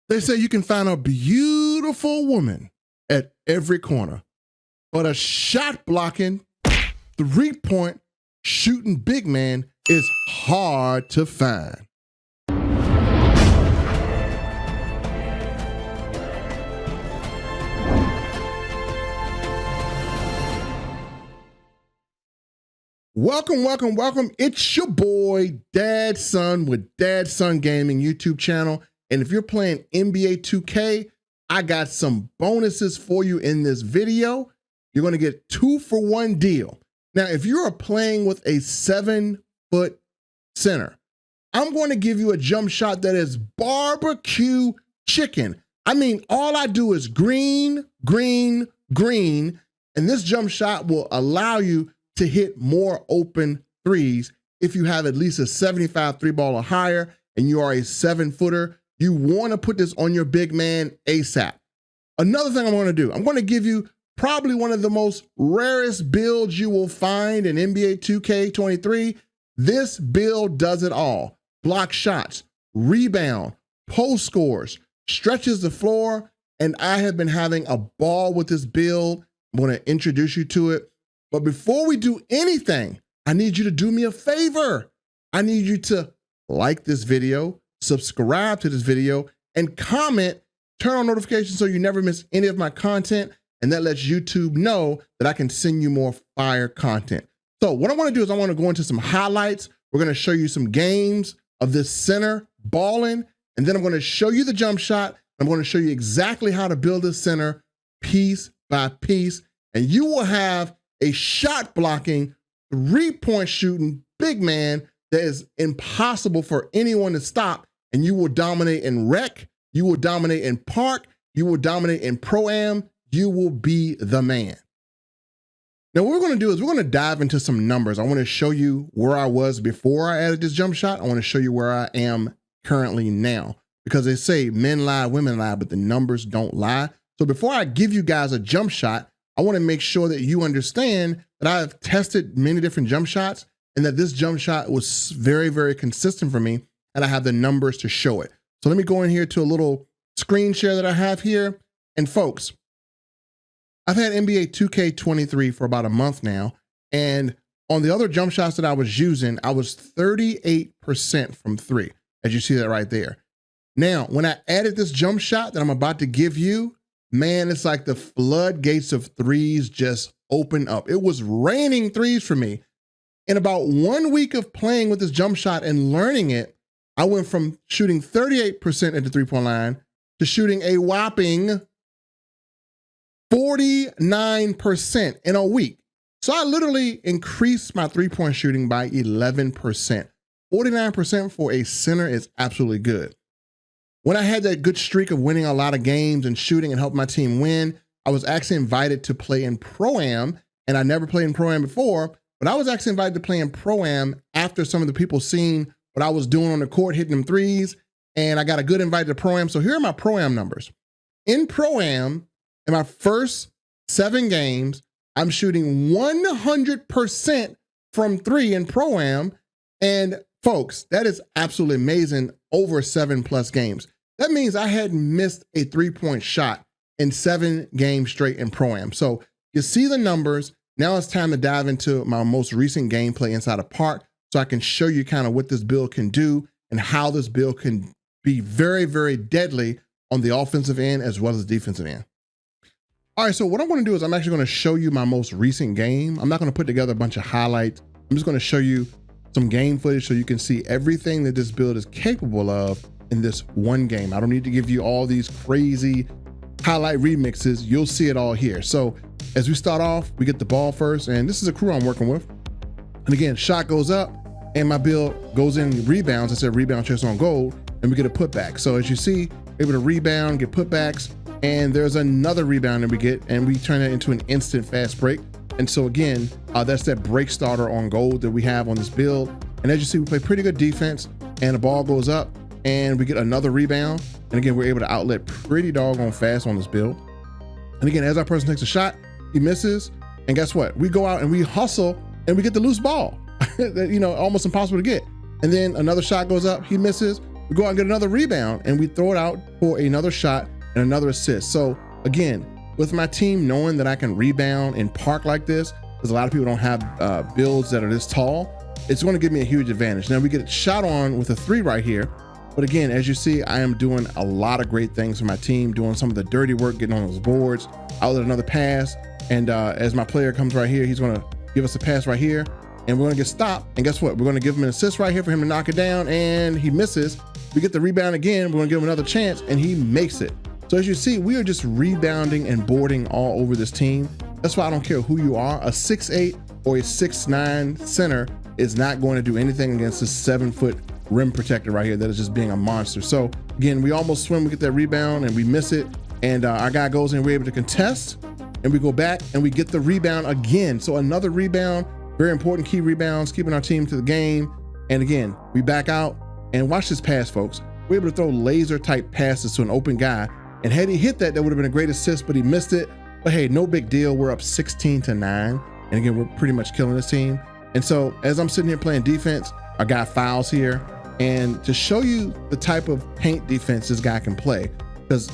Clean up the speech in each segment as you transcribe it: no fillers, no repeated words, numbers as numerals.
They say you can find a beautiful woman at every corner, but a shot blocking, 3-point shooting big man is hard to find. Welcome. It's your boy, Dad Son with Dad Son Gaming YouTube channel. And if you're playing NBA 2K, I got some bonuses for you in this video. You're going to get 2-for-1 deal. Now, if you are playing with a 7-foot center, I'm going to give you a jump shot that is barbecue chicken. I mean, all I do is green, and this jump shot will allow you to hit more open threes. If you have at least a 75 3 ball or higher and you are a 7-footer, you want to put this on your big man ASAP. Another thing I'm going to do, I'm going to give you probably one of the most rarest builds you will find in NBA 2K23. This build does it all. Block shots, rebound, post scores, stretches the floor, and I have been having a ball with this build. I'm going to introduce you to it. But before we do anything, I need you to do me a favor. I need you to like this video, subscribe to this video, and comment, turn on notifications so you never miss any of my content, and that lets YouTube know that I can send you more fire content. So what I want to do is I want to go into some highlights. We're going to show you some games of this center balling, and then I'm going to show you the jump shot. I'm going to show you exactly how to build this center piece by piece, and you will have a shot blocking, 3-point shooting big man that is impossible for anyone to stop. And you will dominate in rec, you will dominate in park, you will dominate in pro-am, you will be the man. Now what we're gonna do is we're gonna dive into some numbers. I wanna show you where I was before I added this jump shot. I wanna show you where I am currently now, because they say men lie, women lie, but the numbers don't lie. So before I give you guys a jump shot, I want to make sure that you understand that I've tested many different jump shots and that this jump shot was very, very consistent for me, and I have the numbers to show it. So let me go in here to a little screen share that I have here. And folks, I've had NBA 2K23 for about a month now, and on the other jump shots that I was using, I was 38% from 3, as you see that right there. Now, when I added this jump shot that I'm about to give you, man, it's like the floodgates of threes just open up. It was raining threes for me. In about 1 week of playing with this jump shot and learning it, I went from shooting 38% at the 3-point line to shooting a whopping 49% in a week. So I literally increased my 3-point shooting by 11%. 49% for a center is absolutely good. When I had that good streak of winning a lot of games and shooting and helping my team win, I was actually invited to play in Pro-Am, and I never played in Pro-Am before, but I was actually invited to play in Pro-Am after some of the people seen what I was doing on the court, hitting them threes, and I got a good invite to Pro-Am. So here are my Pro-Am numbers. In Pro-Am, in my first 7 games, I'm shooting 100% from 3 in Pro-Am, and folks, that is absolutely amazing over 7+ games. That means I hadn't missed a 3-point shot in 7 games straight in Pro-Am. So you see the numbers. Now it's time to dive into my most recent gameplay inside of park so I can show you kind of what this build can do and how this build can be very, very deadly on the offensive end as well as the defensive end. All right, so what I'm going to do is I'm actually going to show you my most recent game. I'm not going to put together a bunch of highlights. I'm just going to show you some game footage so you can see everything that this build is capable of in this one game. I don't need to give you all these crazy highlight remixes. You'll see it all here. So as we start off, we get the ball first, and this is a crew I'm working with. And again, shot goes up and my build goes in rebounds. I said rebound chest on goal, and we get a putback. So as you see, able to rebound, get putbacks, and there's another rebound that we get, and we turn it into an instant fast break. And so again, that's that break starter on gold that we have on this build. And as you see, we play pretty good defense, and the ball goes up and we get another rebound. And again, we're able to outlet pretty doggone fast on this build. And again, as our person takes a shot, he misses. And guess what? We go out and we hustle and we get the loose ball. You know, almost impossible to get. And then another shot goes up, he misses. we go out and get another rebound and we throw it out for another shot and another assist. So again, with my team knowing that I can rebound and park like this, because a lot of people don't have builds that are this tall, it's going to give me a huge advantage. Now we get shot on with a 3 right here. But again, as you see, I am doing a lot of great things for my team, doing some of the dirty work, getting on those boards. I'll let another pass. And as my player comes right here, he's going to give us a pass right here. And we're going to get stopped. And guess what? We're going to give him an assist right here for him to knock it down. And he misses. We get the rebound again. We're going to give him another chance. And he makes it. So as you see, we are just rebounding and boarding all over this team. That's why I don't care who you are. A 6'8" or a 6'9" center is not going to do anything against this 7-foot rim protector right here that is just being a monster. So again, we almost swim, we get that rebound and we miss it. And our guy goes in, we're able to contest and we go back and we get the rebound again. So another rebound, very important key rebounds, keeping our team to the game. And again, we back out and watch this pass, folks. We're able to throw laser type passes to an open guy. And had he hit that, that would have been a great assist, but he missed it. But hey, no big deal. We're up 16-9. And again, we're pretty much killing this team. And so as I'm sitting here playing defense, our guy fouls here. And to show you the type of paint defense this guy can play, because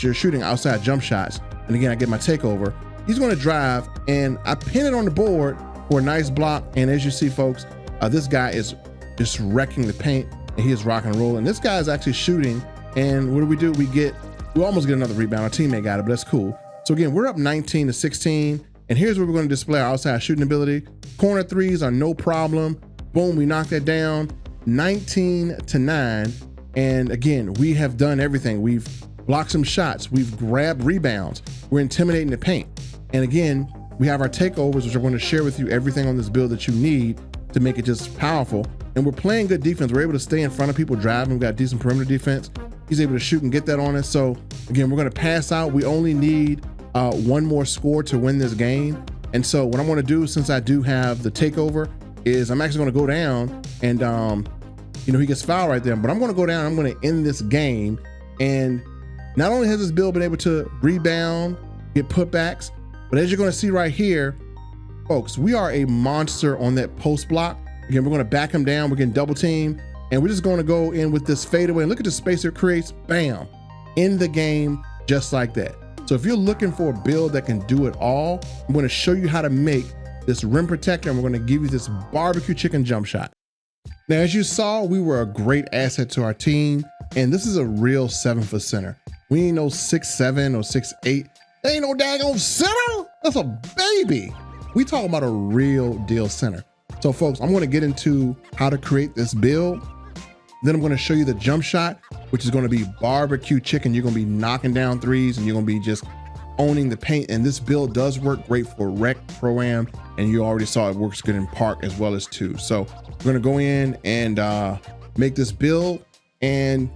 you're shooting outside jump shots. And again, I get my takeover. He's going to drive and I pin it on the board for a nice block. And as you see, folks, this guy is just wrecking the paint and he is rock and rolling. This guy is actually shooting. And what do? We almost get another rebound. Our teammate got it, but that's cool. So again, we're up 19-16. And here's where we're going to display our outside shooting ability. Corner threes are no problem. Boom, we knock that down. 19-9. And again, we have done everything. We've blocked some shots. We've grabbed rebounds. We're intimidating the paint. And again, we have our takeovers, which I'm going to share with you everything on this build that you need to make it just powerful. And we're playing good defense. We're able to stay in front of people driving. We've got decent perimeter defense. He's able to shoot and get that on us. So again, we're going to pass out. We only need one more score to win this game. And so what I'm going to do, since I do have the takeover, is I'm actually going to go down and he gets fouled right there, but I'm going to go down. I'm going to end this game. And not only has this build been able to rebound, get putbacks, but as you're going to see right here, folks, we are a monster on that post block. Again, we're going to back him down. We're getting double team, and we're just going to go in with this fadeaway. And look at the space it creates. Bam, in the game, just like that. So if you're looking for a build that can do it all, I'm going to show you how to make this rim protector, and we're going to give you this barbecue chicken jump shot. Now, as you saw, we were a great asset to our team, and this is a real 7-foot center. We ain't no 6'7" or 6'8". There ain't no daggone center. That's a baby. We talking about a real deal center. So folks, I'm gonna get into how to create this build. Then I'm gonna show you the jump shot, which is gonna be barbecue chicken. You're gonna be knocking down threes and you're gonna be just owning the paint. And this build does work great for rec, pro-am, and you already saw it works good in park as well as two. So we're gonna go in and make this build. And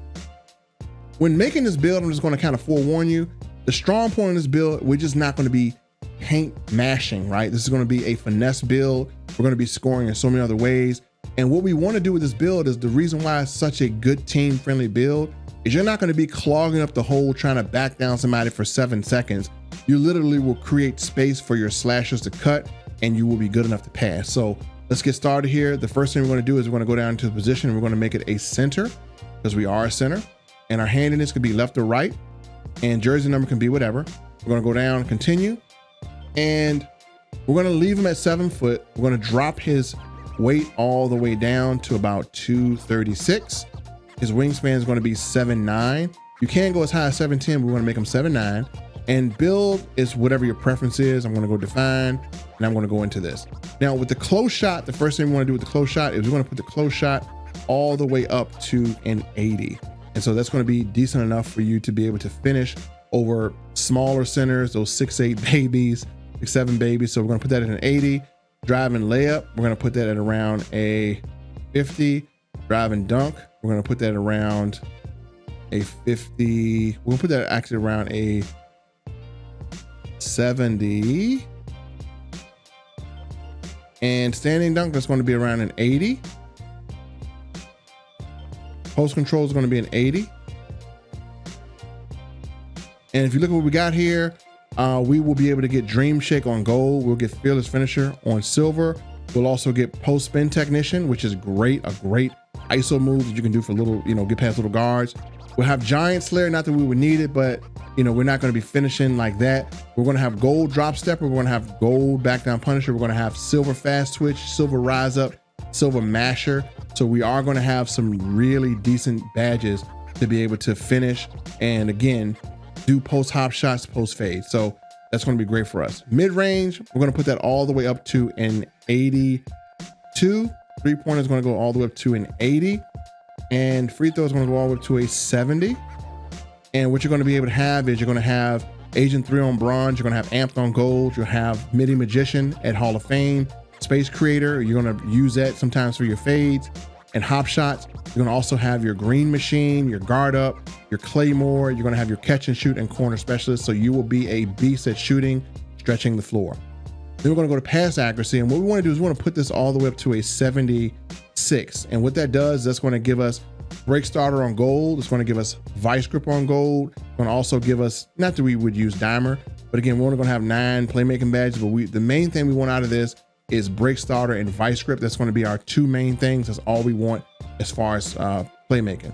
when making this build, I'm just gonna kind of forewarn you, the strong point of this build, we're just not gonna be paint mashing, right? This is gonna be a finesse build. We're gonna be scoring in so many other ways. And what we wanna do with this build is the reason why it's such a good team-friendly build is you're not gonna be clogging up the hole trying to back down somebody for 7 seconds. You literally will create space for your slashers to cut and you will be good enough to pass. So let's get started here. The first thing we're gonna do is we're gonna go down to the position and we're gonna make it a center because we are a center. And our handiness could be left or right. And jersey number can be whatever. We're gonna go down, continue. And we're gonna leave him at 7 foot. We're gonna drop his weight all the way down to about 236. His wingspan is gonna be 7'9". You can go as high as 7'10", but we're gonna make him 7'9". And build is whatever your preference is. I'm gonna go define, and I'm gonna go into this. Now with the close shot, the first thing we wanna do with the close shot is we're gonna put the close shot all the way up to an 80. And so that's gonna be decent enough for you to be able to finish over smaller centers, those 6'8" babies, 6'7" babies. So we're gonna put that at an 80. Drive and layup, we're gonna put that at around a 50. Drive and dunk, we're gonna put that around a 50. We'll put that actually around a 70. And standing dunk, that's going to be around an 80. Post control is going to be an 80. And if you look at what we got here, we will be able to get Dream Shake on gold. We'll get Fearless Finisher on silver. We'll also get Post Spin Technician, which is great, a great ISO moves that you can do for little, get past little guards. We'll have Giant Slayer, not that we would need it, but we're not going to be finishing like that. We're going to have Gold Drop Stepper. We're going to have Gold Back Down Punisher. We're going to have Silver Fast Twitch, Silver Rise Up, Silver Masher. So we are going to have some really decent badges to be able to finish. And again, do post hop shots, post fade. So that's going to be great for us. Mid range, we're going to put that all the way up to an 82. 3-pointer is going to go all the way up to an 80. And free throw is going to go all the way up to a 70. And what you're going to be able to have is you're going to have Agent 3 on bronze. You're going to have Amped on gold. You'll have MIDI Magician at Hall of Fame. Space Creator, you're going to use that sometimes for your fades and hop shots. You're going to also have your Green Machine, your Guard Up, your Claymore. You're going to have your Catch and Shoot and Corner Specialist. So you will be a beast at shooting, stretching the floor. Then we're going to go to pass accuracy. And what we want to do is we want to put this all the way up to a 76. And what that does, that's going to give us Break Starter on gold. It's going to give us Vice Grip on gold. It's going to also give us, not that we would use Dimer, but again, we're only going to have 9 playmaking badges. But the main thing we want out of this is Break Starter and Vice Grip. That's going to be our 2 main things. That's all we want as far as playmaking.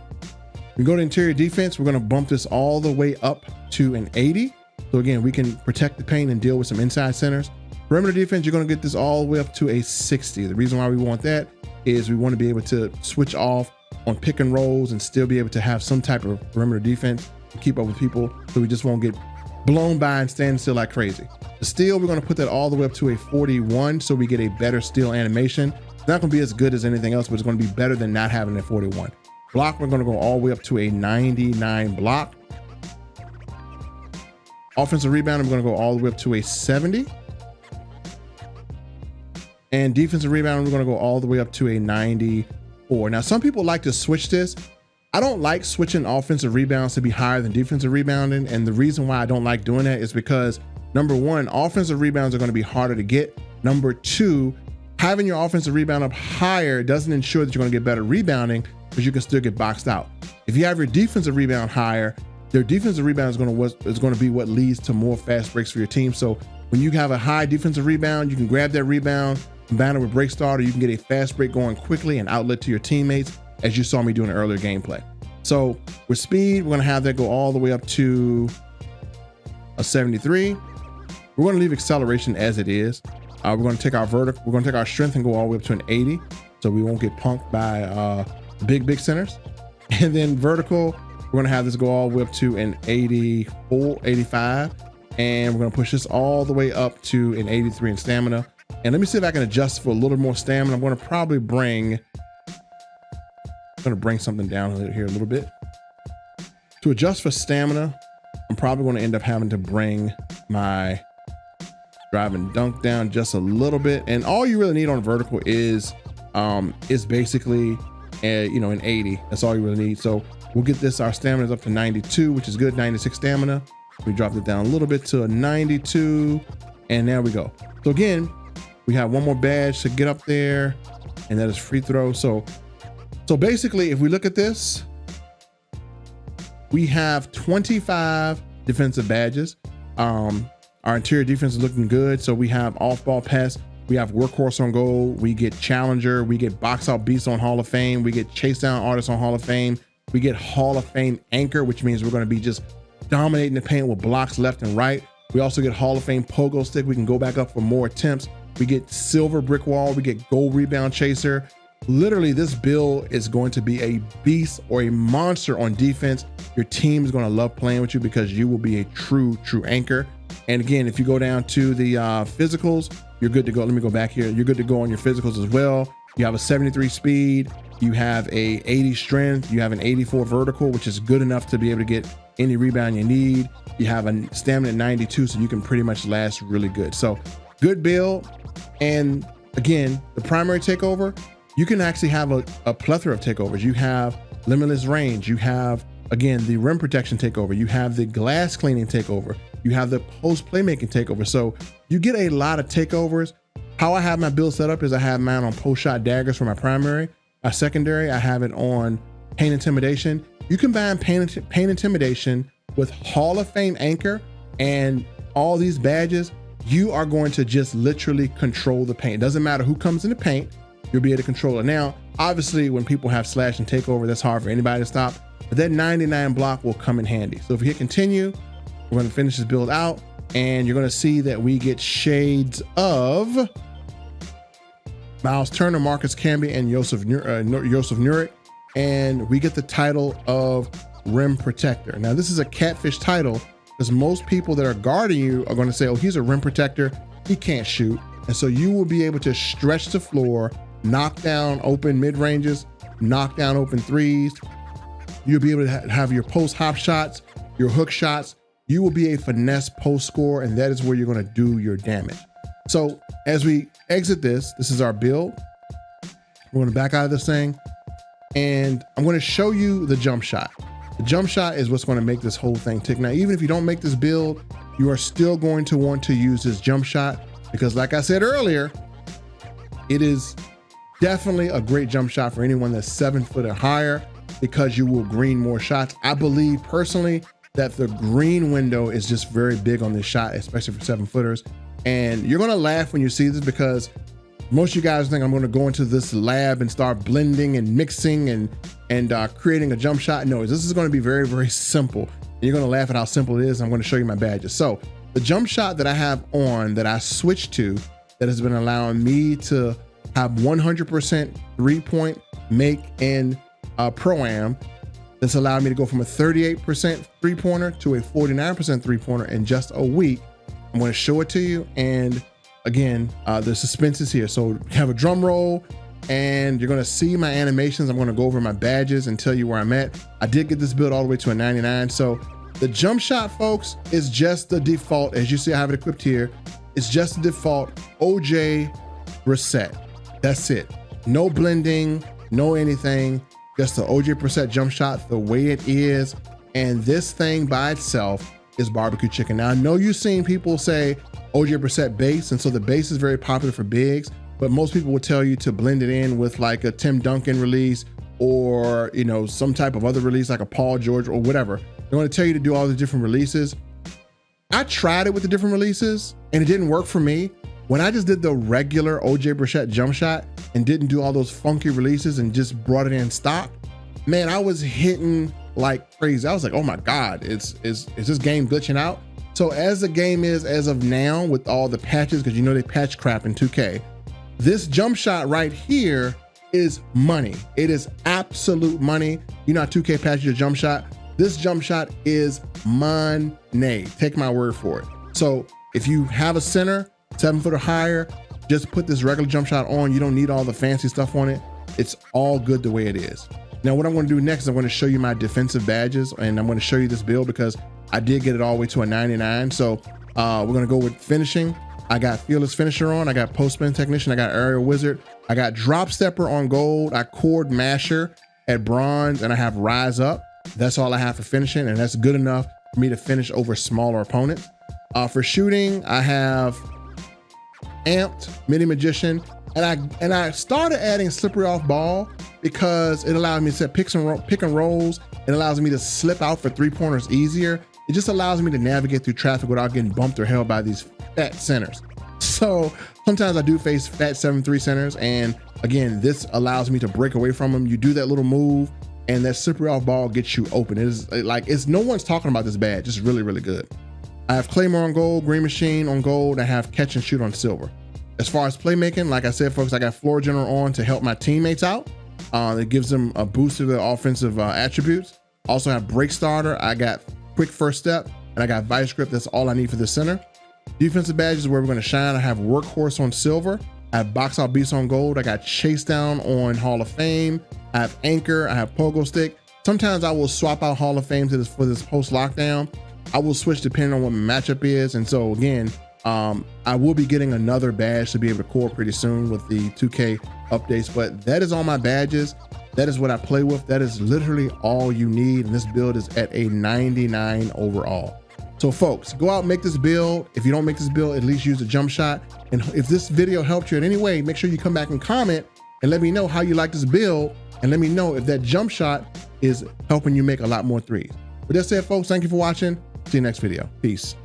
We go to interior defense. We're going to bump this all the way up to an 80. So again, we can protect the paint and deal with some inside centers. Perimeter defense, you're going to get this all the way up to a 60. The reason why we want that is we want to be able to switch off on pick and rolls and still be able to have some type of perimeter defense to keep up with people, so we just won't get blown by and stand still like crazy. The steal, we're going to put that all the way up to a 41, so we get a better steal animation. It's not going to be as good as anything else, but it's going to be better than not having a 41. Block, we're going to go all the way up to a 99 block. Offensive rebound, we're going to go all the way up to a 70. And defensive rebound, we're going to go all the way up to a 94. Now, some people like to switch this. I don't like switching offensive rebounds to be higher than defensive rebounding. And the reason why I don't like doing that is because, number one, offensive rebounds are going to be harder to get. Number two, having your offensive rebound up higher doesn't ensure that you're going to get better rebounding, because you can still get boxed out. If you have your defensive rebound higher, their defensive rebound is going to be what leads to more fast breaks for your team. So when you have a high defensive rebound, you can grab that rebound, combine it with Break Starter, you can get a fast break going quickly and outlet to your teammates, as you saw me do in an earlier gameplay. So with speed, we're going to have that go all the way up to a 73. We're going to leave acceleration as it is. We're going to take our vertical, we're going to take our strength and go all the way up to an 80, so we won't get punked by big centers. And then vertical, we're going to have this go all the way up to an 84, 85, and we're going to push this all the way up to an 83 in stamina. And let me see if I can adjust for a little more stamina. I'm going to probably bring something down here a little bit. To adjust for stamina, I'm probably going to end up having to bring my drive and dunk down just a little bit. And all you really need on vertical is basically an 80. That's all you really need. So we'll get this, our stamina is up to 92, which is good, 96 stamina. We dropped it down a little bit to a 92, and there we go. So again, we have one more badge to get up there, and that is free throw. So basically, if we look at this, we have 25 defensive badges. Our interior defense is looking good. So we have off-ball pass, we have workhorse on gold, we get challenger, we get box out beast on Hall of Fame, we get chase down artist on Hall of Fame, we get Hall of Fame anchor, which means we're going to be just dominating the paint with blocks left and right. We also get Hall of Fame pogo stick. We can go back up for more attempts. We get silver brick wall, we get gold rebound chaser. Literally, this build is going to be a beast or a monster on defense. Your team is going to love playing with you because you will be a true anchor. And again, if you go down to the physicals, you're good to go. Let me go back here. You're good to go on your physicals as well. You have a 73 speed, you have a 80 strength, you have an 84 vertical, which is good enough to be able to get any rebound you need. You have a stamina at 92, so you can pretty much last really good. So good build. And again, the primary takeover, you can actually have a plethora of takeovers. You have limitless range. You have, again, the rim protection takeover. You have the glass cleaning takeover. You have the post playmaking takeover. So you get a lot of takeovers. How I have my build set up is I have mine on post shot daggers for my primary. My secondary, I have it on paint intimidation. You combine paint intimidation with Hall of Fame anchor and all these badges, you are going to just literally control the paint. It doesn't matter who comes in the paint. you'll be able to control it. Now, obviously, when people have slash and takeover, that's hard for anybody to stop, but that 99 block will come in handy. So if you hit continue, we're going to finish this build out, and you're going to see that we get shades of Miles Turner, Marcus Camby, and Joseph Nurkic, and we get the title of Rim Protector. Now, this is a catfish title because most people that are guarding you are going to say, oh, he's a rim protector, he can't shoot. And so you will be able to stretch the floor, knock down open mid-ranges, knock down open threes. You'll be able to have your post hop shots, your hook shots. You will be a finesse post scorer, and that is where you're going to do your damage. So as we exit this is our build. We're going to back out of this thing, and I'm going to show you the jump shot. The jump shot is what's going to make this whole thing tick. Now, even if you don't make this build, you are still going to want to use this jump shot because, like I said earlier, it is definitely a great jump shot for anyone that's 7 foot or higher because you will green more shots. I believe personally that the green window is just very big on this shot, especially for 7 footers. And you're gonna laugh when you see this because most of you guys think I'm gonna go into this lab and start blending and mixing and creating a jump shot. No, this is gonna be very, very simple. And you're gonna laugh at how simple it is. I'm gonna show you my badges. So the jump shot that I have on that I switched to that has been allowing me to have 100% 3-point make in Pro-Am, that's allowed me to go from a 38% 3-pointer to a 49% 3-pointer in just a week. I'm going to show it to you, and again, the suspense is here. So have a drum roll, and you're going to see my animations. I'm going to go over my badges and tell you where I'm at. I did get this build all the way to a 99. So the jump shot, folks, is just the default. As you see, I have it equipped here. It's just the default OJ Brissett. That's it. No blending, no anything. Just the OJ Brissett jump shot the way it is. And this thing by itself is barbecue chicken. Now, I know you've seen people say OJ Brissett base, and so the base is very popular for bigs, but most people will tell you to blend it in with like a Tim Duncan release or, you know, some type of other release like a Paul George or whatever. They want to tell you to do all the different releases. I tried it with the different releases and it didn't work for me. When I just did the regular OJ Brissett jump shot and didn't do all those funky releases and just brought it in stock, man, I was hitting like crazy. I was like, oh my God, is this game glitching out? So as the game is as of now with all the patches, because you know they patch crap in 2K, this jump shot right here is money. It is absolute money. You know how 2K patches your jump shot? This jump shot is money. Take my word for it. So if you have a center, 7 foot or higher, just put this regular jump shot on. You don't need all the fancy stuff on it. It's all good the way it is. Now, what I'm going to do next is I'm going to show you my defensive badges, and I'm going to show you this build because I did get it all the way to a 99. So we're going to go with finishing. I got Fearless Finisher on. I got Post Spin Technician. I got Aerial Wizard. I got Drop Stepper on gold. I Chord Masher at bronze, and I have Rise Up. That's all I have for finishing, and that's good enough for me to finish over smaller opponents. For shooting, I have Amped, Mini Magician, and I started adding Slippery Off Ball because it allowed me to set pick and rolls. It allows me to slip out for 3-pointers easier. It just allows me to navigate through traffic without getting bumped or held by these fat centers. So sometimes I do face fat 7'3" centers, and again, this allows me to break away from them. You do that little move, and that Slippery Off Ball gets you open. It is like, no one's talking about this badge. It's really, really good. I have Claymore on gold, Green Machine on gold. I have Catch and Shoot on silver. As far as playmaking, like I said, folks, I got Floor General on to help my teammates out. It gives them a boost to their offensive attributes. Also have Break Starter. I got Quick First Step, and I got Vice Grip. That's all I need for the center. Defensive badges is where we're going to shine. I have Workhorse on silver. I have Box Out Beast on gold. I got Chase Down on Hall of Fame. I have Anchor. I have Pogo Stick. Sometimes I will swap out Hall of Fame for this post lockdown. I will switch depending on what my matchup is. And so again, I will be getting another badge to be able to core pretty soon with the 2K updates, but that is all my badges. That is what I play with. That is literally all you need. And this build is at a 99 overall. So folks, go out and make this build. If you don't make this build, at least use a jump shot. And if this video helped you in any way, make sure you come back and comment and let me know how you like this build. And let me know if that jump shot is helping you make a lot more threes. With that said, folks, thank you for watching. See you next video. Peace.